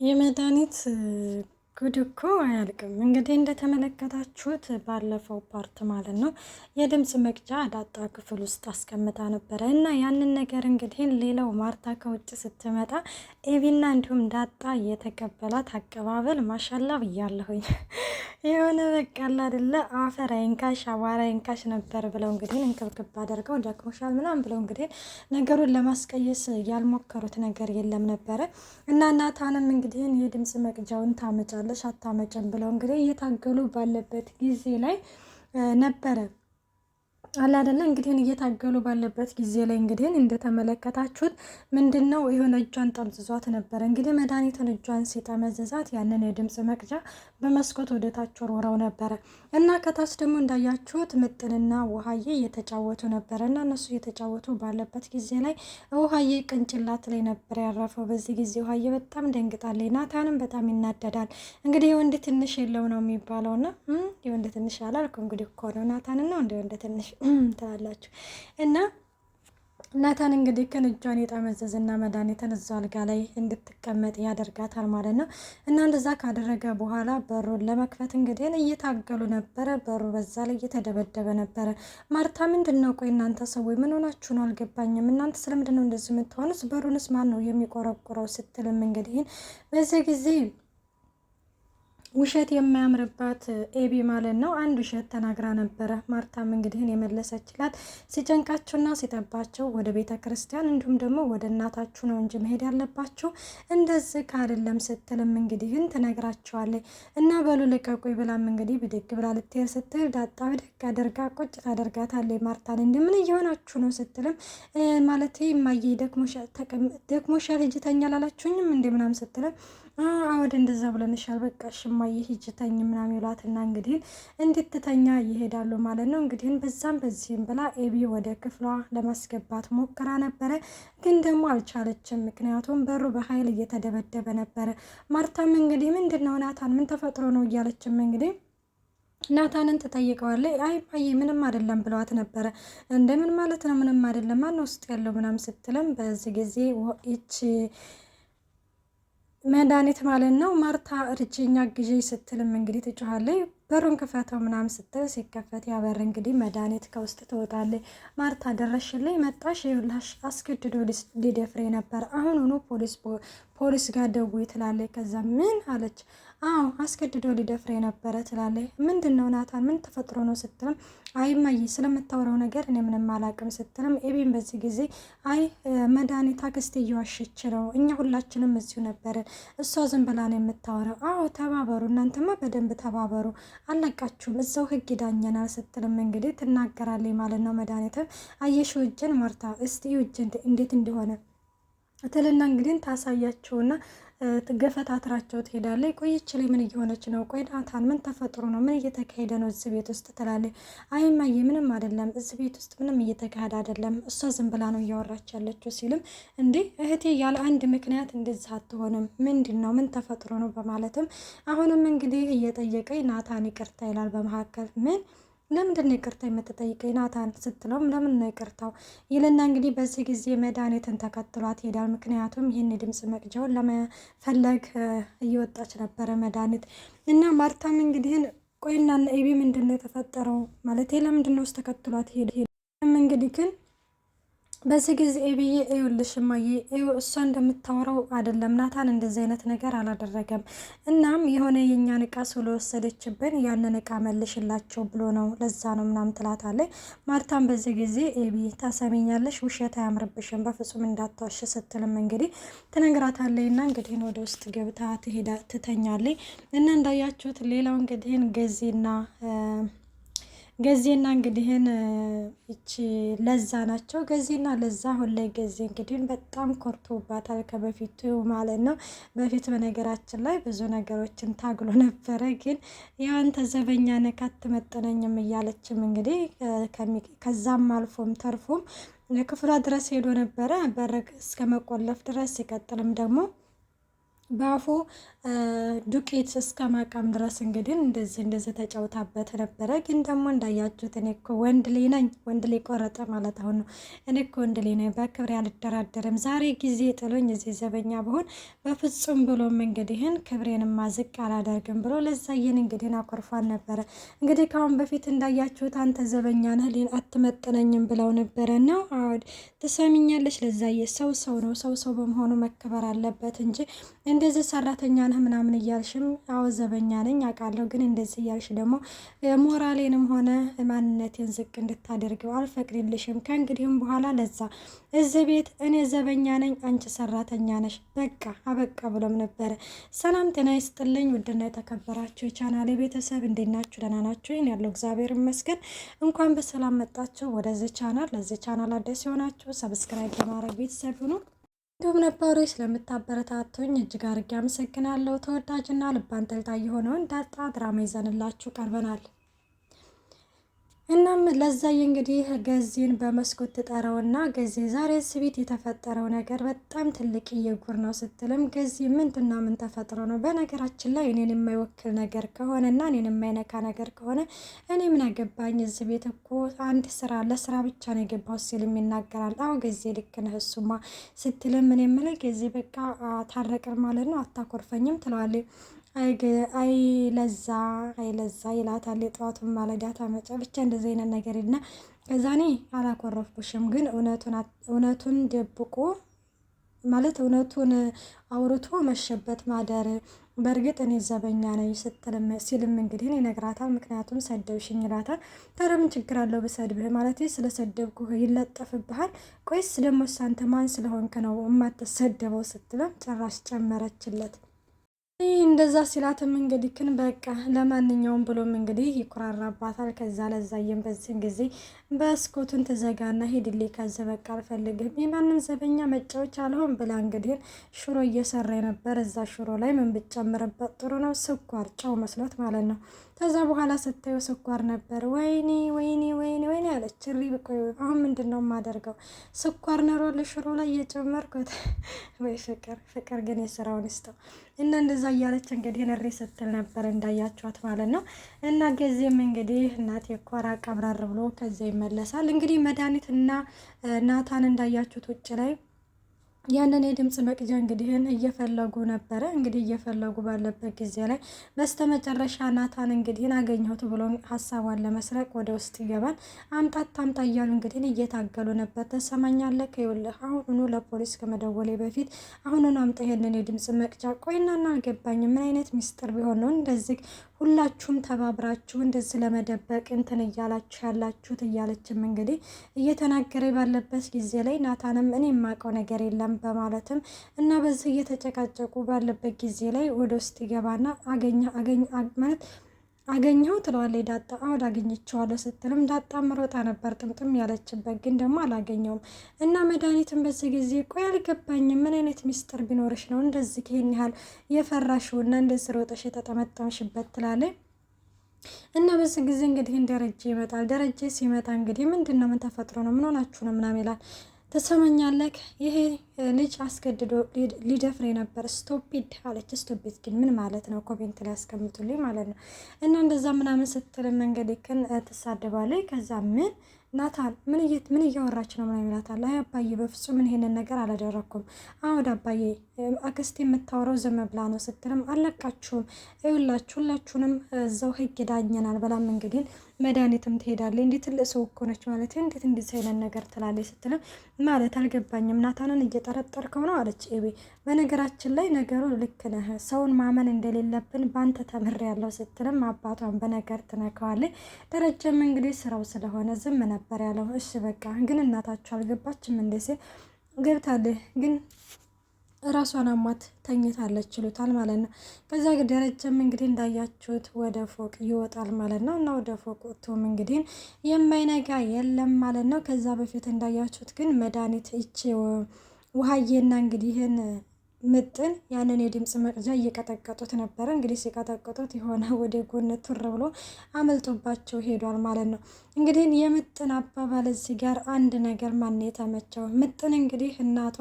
የመድኃኒት ጉድ እኮ አያልቅም። እንግዲህ እንደተመለከታችሁት ባለፈው ፓርት ማለት ነው የድምፅ መቅጃ ዳጣ ክፍል ውስጥ አስቀምጣ ነበረ እና ያንን ነገር እንግዲህ ሌላው ማርታ ከውጭ ስትመጣ ኤቢና እንዲሁም ዳጣ የተቀበላት አቀባበል ማሻላ ብያለሁኝ። የሆነ በቃላ አይደለ አፈር አይንካሽ አቧራ አይንካሽ ነበር ብለው እንግዲህ እንክብክብ አደርገው ደክሞሻል ምናምን ብለው እንግዲህ ነገሩን ለማስቀየስ ያልሞከሩት ነገር የለም ነበረ እና ናታንም እንግዲህ የድምፅ መቅጃውን ታመጫለሽ አታመጭም ብለው እንግዲህ እየታገሉ ባለበት ጊዜ ላይ ነበረ አላ አይደለ እንግዲህ እየታገሉ ባለበት ጊዜ ላይ እንግዲህ እንደተመለከታችሁት ምንድነው የሆነ እጇን ጠምዝዟት ነበረ። እንግዲህ መድኃኒትን እጇን ሲጠመዝዛት ያንን የድምፅ መቅጃ በመስኮት ወደ ታች ወርውረው ነበረ እና ከታች ደግሞ እንዳያችሁት ምጥንና ውሃዬ እየተጫወቱ ነበረ እና እነሱ እየተጫወቱ ባለበት ጊዜ ላይ ውሃዬ ቅንጭላት ላይ ነበር ያረፈው። በዚህ ጊዜ ውሃዬ በጣም ደንግጣለች። ናታንም በጣም ይናደዳል። እንግዲህ የወንድ ትንሽ የለው ነው የሚባለውና የወንድ ትንሽ ያላልኩ እንግዲህ እኮ ነው ናታን ነው እንደ ወንድ ትንሽ ትላላችሁ እና ናታን እንግዲህ እጇን የጠመዘዝና መድኃኒትን እዛው አልጋ ላይ እንድትቀመጥ ያደርጋታል ማለት ነው። እና እንደዛ ካደረገ በኋላ በሩን ለመክፈት እንግዲህ እየታገሉ ነበረ። በሩ በዛ ላይ እየተደበደበ ነበረ። ማርታ ምንድን ነው ቆይ እናንተ ሰዎች ምን ሆናችሁ ነው አልገባኝም። እናንተ ስለምንድን ነው እንደዚህ የምትሆኑት? በሩንስ ማን ነው የሚቆረቁረው ስትልም እንግዲህ በዚህ ጊዜ ውሸት የማያምርባት ኤቢ ማለት ነው አንድ ውሸት ተናግራ ነበረ። ማርታም እንግዲህን የመለሰችላት ሲጨንቃችሁና ሲጠባቸው ወደ ቤተ ክርስቲያን እንዲሁም ደግሞ ወደ እናታችሁ ነው እንጂ መሄድ ያለባችሁ እንደዚህ ካደለም ስትልም እንግዲህን ትነግራቸዋለች። እና በሉ ልቀቁኝ ብላም እንግዲህ ብድግ ብላ ልትሄድ ስትል ዳጣ ብድግ አደርጋ ቁጭ ታደርጋታለች ማርታን። እንዲ ምን እየሆናችሁ ነው ስትልም ማለት እማዬ ደክሞሻል ሂጂ ተኛ ላላችሁኝም እንዲ ምናምን ስትልም አወደ እንደዛ ብለንሻል በቃ ሽማዬ ሂጂ ተኝ ምናምን ይሏትና እንግዲህ እንድትተኛ ይሄዳሉ ማለት ነው። እንግዲህ በዛም በዚህም ብላ ኤቢ ወደ ክፍሏ ለማስገባት ሞክራ ነበረ፣ ግን ደግሞ አልቻለችም። ምክንያቱም በሩ በኃይል እየተደበደበ ነበረ። ማርታም እንግዲህ ምንድን ነው ናታን ምን ተፈጥሮ ነው እያለችም እንግዲህ ናታንን ትጠይቀዋለች። አይ ማዬ ምንም አይደለም ብለዋት ነበረ። እንደምን ማለት ነው ምንም አይደለም ማን ውስጥ ያለው ምናምን ስትልም በዚህ ጊዜ ይቺ መድኃኒት ማለት ነው ማርታ እርጅኛ ግዢ ስትልም እንግዲህ ትጮኻለች። በሩን ክፈተው ምናምን ስትል ሲከፈት ያበር እንግዲህ መድኃኒት ከውስጥ ትወጣለች። ማርታ ደረሽልኝ መጣሽ ይኸውልሽ አስገድዶ ሊደፍሬ ነበር አሁን ፖሊስ ጋር ደውዪ ትላለች። ከዛ ምን አለች? አዎ አስገድዶ ሊደፍሬ ነበረ ትላለች። ምንድን ነው ናታን ምን ተፈጥሮ ነው ስትልም አይ እማዬ ስለምታወራው ነገር እኔ ምንም አላውቅም ስትልም ኤቢን በዚህ ጊዜ አይ መድኃኒት አክስቴ እየዋሸች ነው እኛ ሁላችንም እዚሁ ነበርን እሷ ዝም ብላ ነው የምታወራው። አዎ ተባበሩ እናንተማ በደንብ ተባበሩ አለቃችሁም እዛው ህግ ይዳኘናል ስትልም እንግዲህ ትናገራለች ማለት ነው። መድኃኒትም አየሽው እጅን ማርታ እስቲ እጅ እንዴት እንደሆነ ትልና እንግዲህ ታሳያቸውና ገፈታትራቸው ትሄዳለች። ቆይች ላይ ምን እየሆነች ነው? ቆይ ናታን ምን ተፈጥሮ ነው? ምን እየተካሄደ ነው እዚህ ቤት ውስጥ ትላለች። አይ እማዬ ምንም አይደለም እዚህ ቤት ውስጥ ምንም እየተካሄደ አይደለም እሷ ዝም ብላ ነው እያወራች ያለችው ሲልም እንዴ እህቴ ያለ አንድ ምክንያት እንደዚህ አትሆንም ምንድን ነው ምን ተፈጥሮ ነው በማለትም አሁንም እንግዲህ እየጠየቀኝ ናታን ይቅርታ ይላል በመካከል ምን ለምንድን ነው ይቅርታ የምትጠይቀኝ ናታን ስትለውም ለምን ነው ይቅርታው ይልና እንግዲህ በዚህ ጊዜ መድኃኒትን ተከትሏት ሄዳል። ምክንያቱም ይህን ድምፅ መቅጃውን ለመፈለግ እየወጣች ነበረ መድኃኒት እና ማርታም እንግዲህ ቆይና ኤቢ ምንድን ነው የተፈጠረው ማለት ለምንድን ነው ውስጥ ተከትሏት ሄድ እንግዲህ ግን በዚህ ጊዜ ኤቢዬ ይኸውልሽ እማዬ እሷ እንደምታወራው አይደለም ናታን እንደዚህ አይነት ነገር አላደረገም። እናም የሆነ የእኛን እቃ ስለወሰደችብን ያንን እቃ መልሽላቸው ብሎ ነው ለዛ ነው ምናምን ትላታለች። ማርታን በዚህ ጊዜ ኤቢ ታሰሚኛለሽ ውሸት አያምርብሽም በፍጹም እንዳትዋሽ ስትልም እንግዲህ ትነግራታለች። እና እንግዲህ ወደ ውስጥ ገብታ ትተኛለች። እና እንዳያችሁት ሌላው እንግዲህ ገዜና እንግዲህን እቺ ለዛ ናቸው። ገዜና ለዛ አሁን ላይ ገዜ እንግዲህ በጣም ኮርቶባታል ከበፊቱ ማለት ነው። በፊት በነገራችን ላይ ብዙ ነገሮችን ታግሎ ነበረ፣ ግን ያንተ ዘበኛ ነካት ትመጠነኝም እያለችም እንግዲህ ከዛም አልፎም ተርፎም ክፍሏ ድረስ ሄዶ ነበረ በር እስከ መቆለፍ ድረስ። ሲቀጥልም ደግሞ በአፉ ዱቄት እስከ ማቃም ድረስ እንግዲህ እንደዚህ ተጫውታበት ነበረ። ግን ደግሞ እንዳያችሁት እኔ እኮ ወንድ ልጅ ነኝ፣ ወንድ ልጅ ቆረጠ ማለት አሁን ነው። እኔ እኮ ወንድ ልጅ ነኝ፣ በክብሬ አልደራደርም። ዛሬ ጊዜ ጥሎኝ እዚህ ዘበኛ ብሆን በፍጹም ብሎም እንግዲህን ክብሬንማ ዝቅ አላደርግም ብሎ ለዛየን እንግዲህ አኮርፏን ነበረ። እንግዲህ ከአሁን በፊት እንዳያችሁት አንተ ዘበኛ ነህ አትመጥነኝም ብለው ነበረ ነው። አሁን ትሰሚኛለች። ለዛየ ሰው ነው፣ ሰው በመሆኑ መከበር አለበት እንጂ እንደዚህ ሰራተኛ ነህ ምናምን እያልሽም አዎ ዘበኛ ነኝ አውቃለሁ፣ ግን እንደዚህ እያልሽ ደግሞ ሞራሌንም ሆነ ማንነቴን ዝቅ እንድታደርገው አልፈቅድልሽም። ከእንግዲህም በኋላ ለዛ እዚህ ቤት እኔ ዘበኛ ነኝ፣ አንቺ ሰራተኛ ነሽ፣ በቃ አበቃ ብሎም ነበረ። ሰላም ጤና ይስጥልኝ ውድና የተከበራችሁ የቻናሌ ቤተሰብ እንዴት ናችሁ? ደህና ናችሁ? ይህን ያለው እግዚአብሔር ይመስገን። እንኳን በሰላም መጣችሁ ወደዚህ ቻናል። ለዚህ ቻናል አዲስ የሆናችሁ ሰብስክራይብ በማድረግ ቤተሰብ ሁኑ። እንዲሁም ነባሮች ስለምታበረታቱኝ እጅግ አድርጌ አመሰግናለሁ። ተወዳጅና ልብ አንጠልጣይ የሆነውን ዳጣ ድራማ ይዘንላችሁ ቀርበናል። እናም ለዛዬ እንግዲህ ገዚን በመስኮት ትጠራውና ገዚ ዛሬ ስቤት የተፈጠረው ነገር በጣም ትልቅ እየጉር ነው ስትልም ገዚ ምንድና ምን ተፈጥሮ ነው? በነገራችን ላይ እኔን የማይወክል ነገር ከሆነና እኔን የማይነካ ነገር ከሆነ እኔ ምን አገባኝ? እዚህ ቤት እኮ አንድ ስራ ለስራ ብቻ ነው የገባው ሲልም ይናገራል። አዎ ገዚ ልክ ነህ እሱማ ስትልም እኔ የምልህ ገዚ በቃ ታረቅር ማለት ነው አታኮርፈኝም ትለዋለች። አይ ለዛ ይላታል። የጠዋቱን ማለዳ ታመጫ ብቻ እንደዚህ አይነት ነገር እና ከዛ እኔ አላኮረፍኩሽም፣ ግን እውነቱን ደብቆ ማለት እውነቱን አውርቶ መሸበት ማደር። በእርግጥ እኔ ዘበኛ ነኝ ሲልም እንግዲህ ይነግራታል። ምክንያቱም ሰደብሽኝ ይላታል። ታዲያ ምን ችግር አለው ብሰድብህ? ማለት ስለሰደብኩህ ይለጠፍብሃል? ቆይስ ደግሞ አንተ ማን ስለሆንክ ነው የማትሰደበው? ስትለም ጭራሽ ጨመረችለት። እንደዛ ሲላትም እንግዲህ ግን በቃ ለማንኛውም ብሎም እንግዲህ ይኮራራባታል። ከዛ ለዛየም በዚህን ጊዜ በስኮቱን ትዘጋና ሄድልኝ ከዚህ በቃ አልፈልግም የማንም ዘበኛ መጫወቻ አልሆን ብላ እንግዲህ ሽሮ እየሰራ ነበር። እዛ ሽሮ ላይ ምን ብጨምርበት ጥሩ ነው? ስኳር፣ ጨው መስሎት ማለት ነው። ከዛ በኋላ ስታየው ስኳር ነበር። ወይኔ አለች። ሪ ብቆይ አሁን ምንድን ነው የማደርገው? ስኳር ነሮ ለሽሮ ላይ እየጨመርኩት ወይ ፍቅር ግን የስራውን ይስጠው። እና እንደዛ እያለች እንግዲህ ነሬ ስትል ነበር እንዳያቸዋት ማለት ነው። እና ጊዜም እንግዲህ እናቴ ኮራ ቀብራር ብሎ ከዚያ ይመለሳል። እንግዲህ መድኃኒት እና ናታን እንዳያችሁት ውጭ ላይ ያንን የድምፅ መቅጃ እንግዲህን እየፈለጉ ነበረ። እንግዲህ እየፈለጉ ባለበት ጊዜ ላይ በስተመጨረሻ ናታን እንግዲህን አገኘሁት ብሎ ሀሳቧን ለመስረቅ ወደ ውስጥ ይገባል። አምጣ እያሉ እንግዲህን እየታገሉ ነበር። ተሰማኛለህ? ይኸውልህ አሁኑኑ ለፖሊስ ከመደወሌ በፊት አሁኑኑ አምጣ ይሄንን የድምፅ መቅጃ። ቆይናና አልገባኝም፣ ምን አይነት ሚስጥር ቢሆን ነው እንደዚህ ሁላችሁም ተባብራችሁ እንደዚህ ለመደበቅ እንትን እያላችሁ ያላችሁት? እያለችም እንግዲህ እየተናገረ ባለበት ጊዜ ላይ ናታንም እኔ የማውቀው ነገር የለም በማለትም እና በዚህ እየተጨቃጨቁ ባለበት ጊዜ ላይ ወደ ውስጥ ይገባና አገኘው ትለዋለች ዳጣ። አሁን አገኘችዋለሁ ስትልም ዳጣ ምሮጣ ነበር ጥምጥም ያለችበት፣ ግን ደግሞ አላገኘውም። እና መድኃኒትን በዚህ ጊዜ ቆይ አልገባኝም፣ ምን አይነት ሚስጥር ቢኖርሽ ነው እንደዚህ ይሄን ያህል የፈራሽው እና እንደዚህ ሮጠሽ የተጠመጠምሽበት ትላለች። እና በዚህ ጊዜ እንግዲህ ደረጀ ይመጣል። ደረጀ ሲመጣ እንግዲህ ምንድን ነው ምን ተፈጥሮ ነው ምን ሆናችሁ ነው ምናምን ይላል። ተሰማኛለህ? ይሄ ልጅ አስገድዶ ሊደፍሬ ነበር። ስቶፒድ አለች። ስቶፒድ ግን ምን ማለት ነው? ኮሜንት ላይ ያስቀምጡልኝ ማለት ነው። እና እንደዛ ምናምን ስትል መንገድ ክን ትሳደባለች። ከዛ ምን ናታን ምን እያወራች ነው ምናምን ይላታል። አይ አባዬ በፍጹም ይሄንን ነገር አላደረኩም። አሁን አባዬ አክስቴ የምታወራው ዝም ብላ ነው ስትልም አለቃችሁም ይኸውላችሁ ሁላችሁንም እዛው ህግ ዳኘናል በላም እንግዲህ መድኃኒትም ትሄዳለች። እንዴት ትልቅ ሰው እኮ ነች ማለት እንዴት እንዲህ አይነት ነገር ትላለች ስትልም ማለት አልገባኝም፣ ናታንን እየጠረጠርከው ነው አለች ኤቢ። በነገራችን ላይ ነገሩ ልክ ነህ፣ ሰውን ማመን እንደሌለብን በአንተ ተምሬያለሁ ስትልም አባቷን በነገር ትነካዋለች። ደረጀም እንግዲህ ስራው ስለሆነ ዝም ነበር ያለው። እሺ በቃ ግን እናታችሁ አልገባችም እንደ ሲል ገብታለህ ግን ራሷን አሟት ተኝታለች ይሉታል ማለት ነው። ከዛ ደረጀም እንግዲህ እንዳያችሁት ወደ ፎቅ ይወጣል ማለት ነው። እና ወደ ፎቅ ወጥቶም እንግዲህ የማይነጋ የለም ማለት ነው። ከዛ በፊት እንዳያችሁት ግን መድኃኒት ይቺ ውሃዬና እንግዲህን ምጥን ያንን የድምፅ መቅጃ እየቀጠቀጡት ነበረ። እንግዲህ ሲቀጠቅጡት የሆነ ወደ ጎን ቱር ብሎ አመልጦባቸው ሄዷል ማለት ነው። እንግዲህ የምጥን አባባል እዚህ ጋር አንድ ነገር ማን የተመቸው ምጥን እንግዲህ እናቷ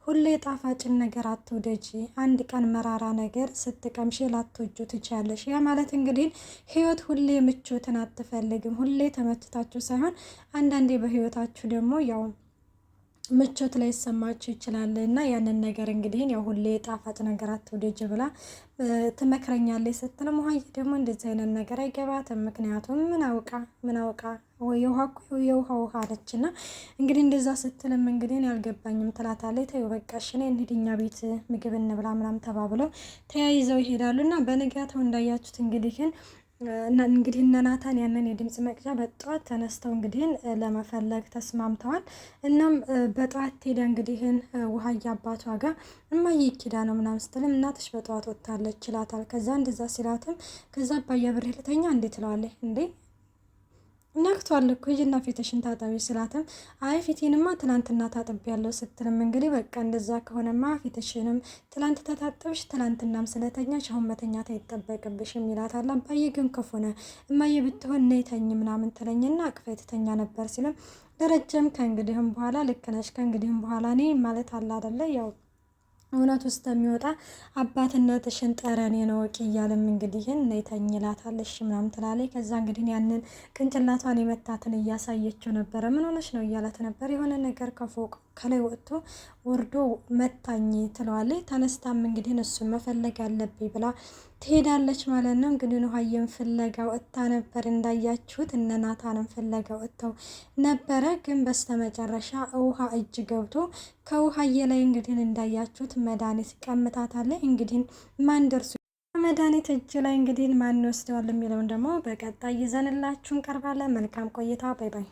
ሁሌ ጣፋጭን ነገር አትውደጂ፣ አንድ ቀን መራራ ነገር ስትቀምሽ ላትወጁ ትችያለሽ። ያ ማለት እንግዲህ ህይወት ሁሌ ምቾትን አትፈልግም። ሁሌ ተመችታችሁ ሳይሆን አንዳንዴ በህይወታችሁ ደግሞ ያው ምቾት ላይ ይሰማችሁ ይችላል እና ያንን ነገር እንግዲህ ያው ሁሌ ጣፋጭ ነገር አትውደጅ ብላ ትመክረኛለች ስትል ሙሀዬ ደግሞ እንደዚህ አይነት ነገር አይገባትም። ምክንያቱም ምን አውቃ የውሃ ውሃ አለች እና እንግዲህ እንደዛ ስትልም እንግዲህ ያልገባኝም ትላታለች። ተይው በቃ እሺ ነይ እንሂድ እኛ ቤት ምግብ እንብላ ምናምን ተባብለው ተያይዘው ይሄዳሉ እና በንጋታው እንዳያችሁት እንግዲህ እነ ናታን ያንን የድምፅ መቅጃ በጠዋት ተነስተው እንግዲህ ለመፈለግ ተስማምተዋል። እናም በጠዋት ሄዳ እንግዲህን ውሃዬ አባቷ ጋር እማዬ ኪዳ ነው ምናምን ስትልም እናትሽ በጠዋት ወጥታለች ይላታል። ከዛ እንደዛ ሲላትም ከዛ አባዬ ብሬ ልተኛ እንዴት ትለዋለች። እንዴ ነክቷል እኮ ሂጂና ፊትሽን ታጠቢ ስላትም አይ ፊቴንማ ትላንትና ታጥቤ ያለው ስትልም እንግዲህ በቃ እንደዛ ከሆነማ ፊትሽንም ትላንት ተታጠብሽ ትላንትናም ስለተኛሽ አሁን መተኛት አይጠበቅብሽም ይላታል። አባዬ ግን ክፉ ነህ እማዬ ብትሆን ነይ ተኝ ምናምን ትለኝና አቅፌ ትተኛ ነበር ሲልም ደረጀም ከእንግዲህም በኋላ ልክ ነሽ ከእንግዲህም በኋላ እኔ ማለት አለ አይደለ ያው እውነት ውስጥ የሚወጣ አባትነትሽን ጠረኔ ነው ወቂ እያለም እንግዲህን ነይተኝ ይላታለሽ ምናምን ትላለች። ከዛ እንግዲህ ያንን ቅንጭላቷን የመታትን እያሳየችው ነበረ። ምን ሆነች ነው እያላት ነበር። የሆነ ነገር ከፎቅ ከላይ ወጥቶ ወርዶ መታኝ ትለዋለች። ተነስታም እንግዲህ እሱን መፈለግ አለብኝ ብላ ትሄዳለች ማለት ነው። እንግዲህ ውሃዬን ፍለጋ ወጥታ ነበር እንዳያችሁት፣ እነ ናታንም ፍለጋ ወጥተው ነበረ። ግን በስተመጨረሻ ውሃ እጅ ገብቶ ከውሃዬ ላይ እንግዲህ እንዳያችሁት መድኃኒት ቀምታታለች። እንግዲህ ማን ደርሶ መድኃኒት እጅ ላይ እንግዲህ ማን ይወስደዋል የሚለውን ደግሞ በቀጣይ ይዘንላችሁ እንቀርባለን። መልካም ቆይታ። ባይ ባይ።